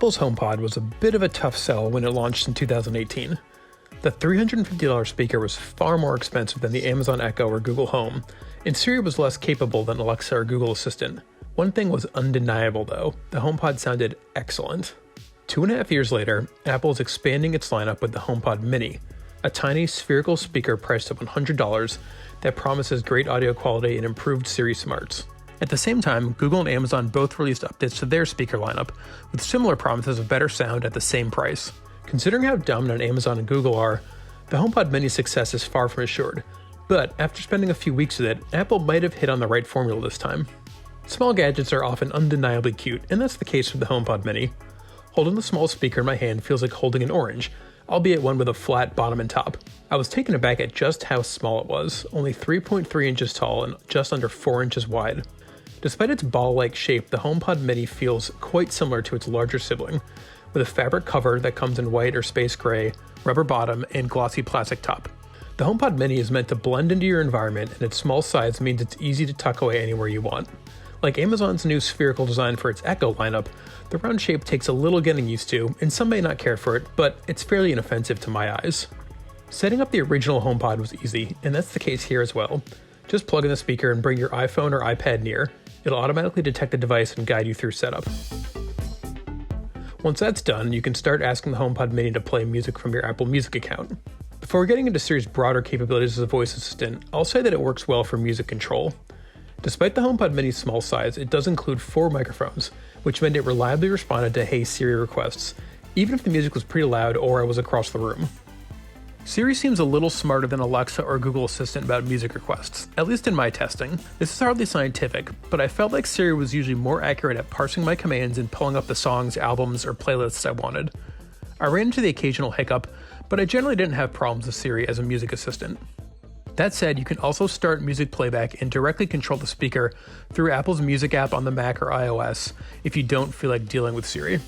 Apple's HomePod was a bit of a tough sell when it launched in 2018. The $350 speaker was far more expensive than the Amazon Echo or Google Home, and Siri was less capable than Alexa or Google Assistant. One thing was undeniable though, the HomePod sounded excellent. 2.5 years later, Apple is expanding its lineup with the HomePod Mini, a tiny spherical speaker priced at $100 that promises great audio quality and improved Siri smarts. At the same time, Google and Amazon both released updates to their speaker lineup, with similar promises of better sound at the same price. Considering how dominant Amazon and Google are, the HomePod Mini's success is far from assured. But after spending a few weeks with it, Apple might have hit on the right formula this time. Small gadgets are often undeniably cute, and that's the case with the HomePod Mini. Holding the small speaker in my hand feels like holding an orange, albeit one with a flat bottom and top. I was taken aback at just how small it was, only 3.3 inches tall and just under 4 inches wide. Despite its ball-like shape, the HomePod Mini feels quite similar to its larger sibling, with a fabric cover that comes in white or space gray, rubber bottom, and glossy plastic top. The HomePod Mini is meant to blend into your environment, and its small size means it's easy to tuck away anywhere you want. Like Amazon's new spherical design for its Echo lineup, the round shape takes a little getting used to, and some may not care for it, but it's fairly inoffensive to my eyes. Setting up the original HomePod was easy, and that's the case here as well. Just plug in the speaker and bring your iPhone or iPad near. It'll automatically detect the device and guide you through setup. Once that's done, you can start asking the HomePod Mini to play music from your Apple Music account. Before getting into Siri's broader capabilities as a voice assistant, I'll say that it works well for music control. Despite the HomePod Mini's small size, it does include 4 microphones, which meant it reliably responded to Hey Siri requests, even if the music was pretty loud or I was across the room. Siri seems a little smarter than Alexa or Google Assistant about music requests, at least in my testing. This is hardly scientific, but I felt like Siri was usually more accurate at parsing my commands and pulling up the songs, albums, or playlists I wanted. I ran into the occasional hiccup, but I generally didn't have problems with Siri as a music assistant. That said, you can also start music playback and directly control the speaker through Apple's Music app on the Mac or iOS if you don't feel like dealing with Siri.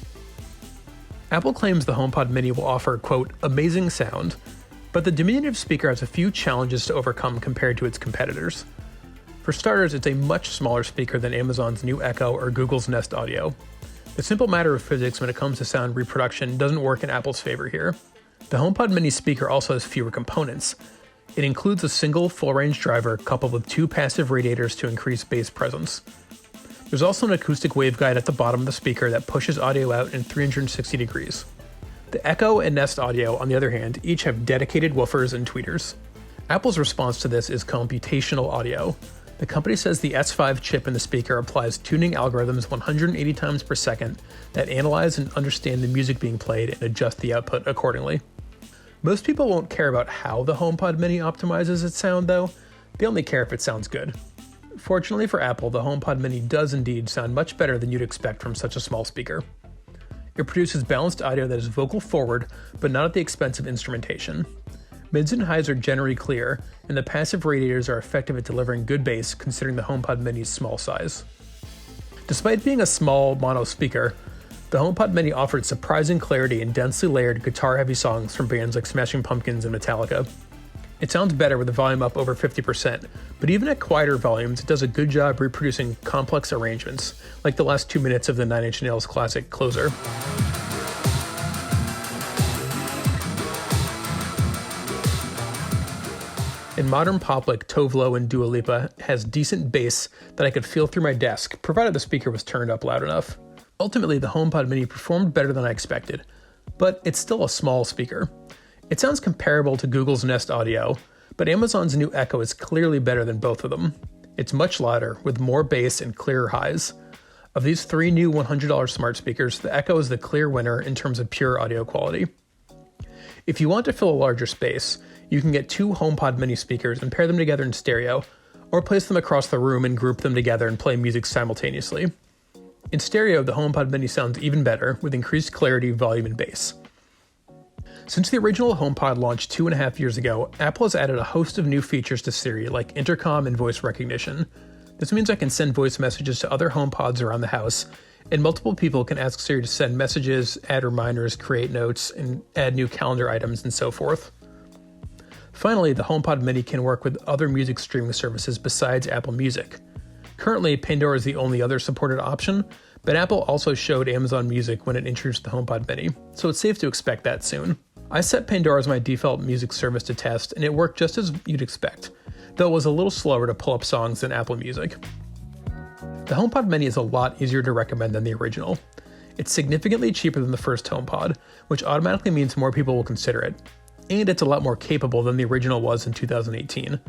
Apple claims the HomePod Mini will offer, quote, amazing sound, but the diminutive speaker has a few challenges to overcome compared to its competitors. For starters, it's a much smaller speaker than Amazon's new Echo or Google's Nest Audio. The simple matter of physics when it comes to sound reproduction doesn't work in Apple's favor here. The HomePod Mini speaker also has fewer components. It includes a single full-range driver coupled with 2 passive radiators to increase bass presence. There's also an acoustic waveguide at the bottom of the speaker that pushes audio out in 360 degrees. The Echo and Nest Audio, on the other hand, each have dedicated woofers and tweeters. Apple's response to this is computational audio. The company says the S5 chip in the speaker applies tuning algorithms 180 times per second that analyze and understand the music being played and adjust the output accordingly. Most people won't care about how the HomePod Mini optimizes its sound though, they only care if it sounds good. Fortunately for Apple, the HomePod Mini does indeed sound much better than you'd expect from such a small speaker. It produces balanced audio that is vocal forward, but not at the expense of instrumentation. Mids and highs are generally clear, and the passive radiators are effective at delivering good bass considering the HomePod Mini's small size. Despite being a small mono speaker, the HomePod Mini offered surprising clarity in densely layered guitar-heavy songs from bands like Smashing Pumpkins and Metallica. It sounds better with the volume up over 50%, but even at quieter volumes, it does a good job reproducing complex arrangements, like the last 2 minutes of the Nine Inch Nails classic Closer. And modern pop like Tove Lo and Dua Lipa has decent bass that I could feel through my desk, provided the speaker was turned up loud enough. Ultimately, the HomePod Mini performed better than I expected, but it's still a small speaker. It sounds comparable to Google's Nest Audio, but Amazon's new Echo is clearly better than both of them. It's much louder, with more bass and clearer highs. Of these 3 new $100 smart speakers, the Echo is the clear winner in terms of pure audio quality. If you want to fill a larger space, you can get 2 HomePod Mini speakers and pair them together in stereo, or place them across the room and group them together and play music simultaneously. In stereo, the HomePod Mini sounds even better, with increased clarity, volume, and bass. Since the original HomePod launched 2.5 years ago, Apple has added a host of new features to Siri, like intercom and voice recognition. This means I can send voice messages to other HomePods around the house, and multiple people can ask Siri to send messages, add reminders, create notes, and add new calendar items, and so forth. Finally, the HomePod Mini can work with other music streaming services besides Apple Music. Currently, Pandora is the only other supported option, But Apple also showed Amazon Music when it introduced the HomePod Mini, so it's safe to expect that soon. I set Pandora as my default music service to test, and it worked just as you'd expect, though it was a little slower to pull up songs than Apple Music. The HomePod Mini is a lot easier to recommend than the original. It's significantly cheaper than the first HomePod, which automatically means more people will consider it. And it's a lot more capable than the original was in 2018,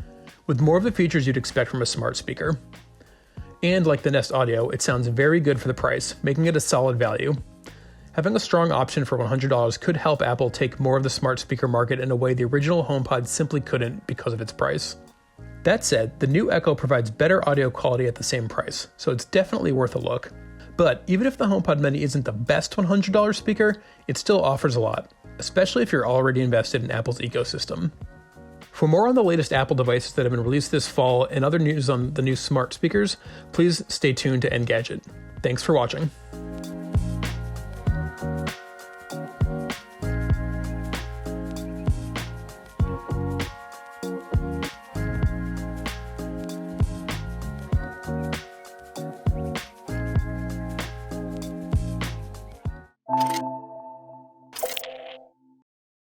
with more of the features you'd expect from a smart speaker. And like the Nest Audio, it sounds very good for the price, making it a solid value. Having a strong option for $100 could help Apple take more of the smart speaker market in a way the original HomePod simply couldn't because of its price. That said, the new Echo provides better audio quality at the same price, so it's definitely worth a look. But even if the HomePod Mini isn't the best $100 speaker, it still offers a lot, especially if you're already invested in Apple's ecosystem. For more on the latest Apple devices that have been released this fall and other news on the new smart speakers, please stay tuned to Engadget. Thanks for watching.